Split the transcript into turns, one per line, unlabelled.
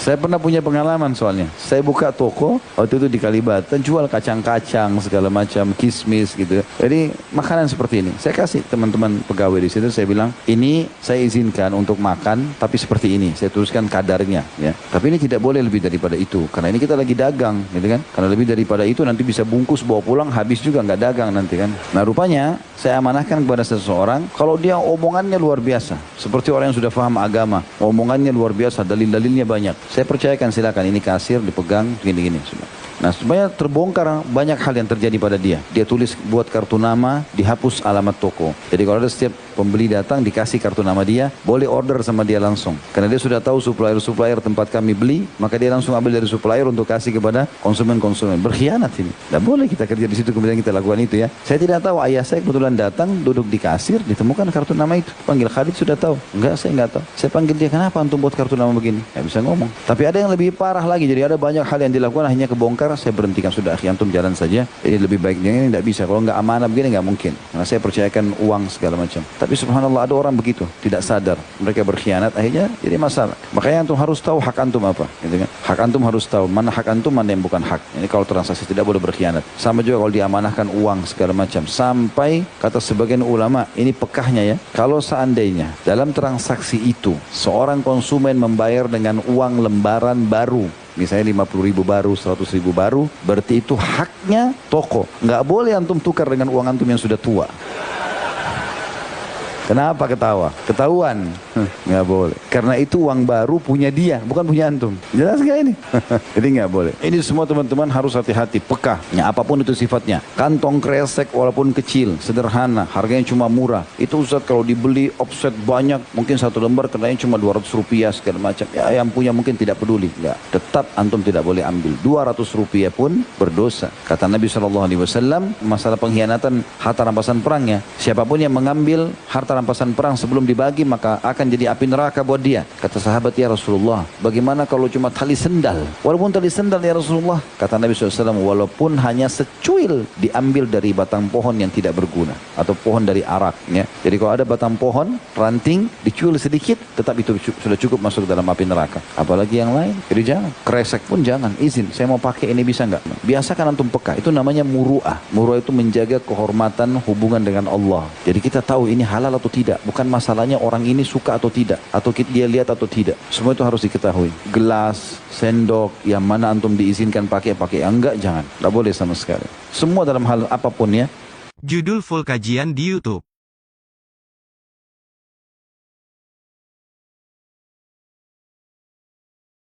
Saya pernah punya pengalaman soalnya. Saya buka toko waktu itu di Kalibata, jual kacang-kacang segala macam, kismis gitu. Jadi makanan seperti ini. Saya kasih teman-teman pegawai di situ. Saya bilang, ini saya izinkan untuk makan, tapi seperti ini. Saya tuliskan kadarnya, ya. Tapi ini tidak boleh lebih daripada itu, karena ini kita lagi dagang, gitu kan? Karena lebih daripada itu nanti bisa bungkus bawa pulang, habis juga nggak dagang nanti kan. Nah rupanya saya amanahkan kepada seseorang, kalau dia omongannya luar biasa, seperti orang yang sudah paham agama, omongannya luar biasa, dalil-dalilnya banyak. Saya percayakan, silakan ini kasir dipegang gini-gini sudah. Nah sebenarnya terbongkar banyak hal yang terjadi pada dia. Dia tulis buat kartu nama, dihapus alamat toko. Jadi kalau ada setiap pembeli datang dikasih kartu nama dia, boleh order sama dia langsung. Karena dia sudah tahu supplier-supplier tempat kami beli, maka dia langsung ambil dari supplier untuk kasih kepada konsumen-konsumen. Berkhianat ini. Tidak boleh kita kerja di situ kemudian kita lakukan itu ya. Saya tidak tahu, ayah saya kebetulan datang, duduk di kasir, ditemukan kartu nama itu. Panggil Khalid, sudah tahu. Enggak, saya enggak tahu. Saya panggil dia, kenapa antum buat kartu nama begini? Nggak bisa ngomong. Tapi ada yang lebih parah lagi. Jadi ada banyak hal yang dilakukan akhirnya kebongkar. Saya berhentikan, sudah akhi antum jalan saja. Ini lebih baiknya ini tidak bisa. Kalau nggak amanah begini nggak mungkin. Karena saya percayakan uang segala macam. Tapi subhanallah ada orang begitu, tidak sadar. Mereka berkhianat, akhirnya jadi masalah. Makanya antum harus tahu hak antum apa. Gitu kan? Hak antum harus tahu mana hak antum, mana yang bukan hak. Ini kalau transaksi tidak boleh berkhianat. Sama juga kalau diamanahkan uang segala macam. Sampai kata sebagian ulama, ini pekahnya ya. Kalau seandainya dalam transaksi itu seorang konsumen membayar dengan uang lembaran baru, misalnya 50.000 baru, 100.000 baru, berarti itu haknya toko. Nggak boleh antum tukar dengan uang antum yang sudah tua. Kenapa ketawa? Ketahuan. Nggak boleh. Karena itu uang baru punya dia, bukan punya antum. Jelas nggak ini? Jadi nggak boleh. Ini semua teman-teman harus hati-hati, peka. Ya, apapun itu sifatnya. Kantong kresek walaupun kecil, sederhana, harganya cuma murah. Itu Ustaz kalau dibeli offset banyak, mungkin satu lembar kenanya cuma 200 rupiah segala macam. Ya yang punya mungkin tidak peduli. Nggak. Tetap antum tidak boleh ambil. 200 rupiah pun berdosa. Kata Nabi SAW, masalah pengkhianatan harta rampasan perangnya. Siapapun yang mengambil harta rampasan perang sebelum dibagi maka akan jadi api neraka buat dia. Kata sahabat, ya Rasulullah, bagaimana kalau cuma tali sendal? Walaupun tali sendal ya Rasulullah. Kata Nabi SAW, walaupun hanya secuil diambil dari batang pohon yang tidak berguna atau pohon dari arak. Ya. Jadi kalau ada batang pohon, ranting, dicuil sedikit, tetap itu sudah cukup masuk dalam api neraka. Apalagi yang lain. Jadi jangan. Kresek pun jangan. Izin, saya mau pakai ini bisa nggak? Biasakan antum peka. Itu namanya muru'ah. Muru'ah itu menjaga kehormatan hubungan dengan Allah. Jadi kita tahu ini halal atau tidak, bukan masalahnya orang ini suka atau tidak, atau dia lihat atau tidak. Semua itu harus diketahui. Gelas, sendok, yang mana antum diizinkan pakai, enggak, jangan. Tidak boleh sama sekali. Semua dalam hal apapun ya.
Judul full kajian di YouTube.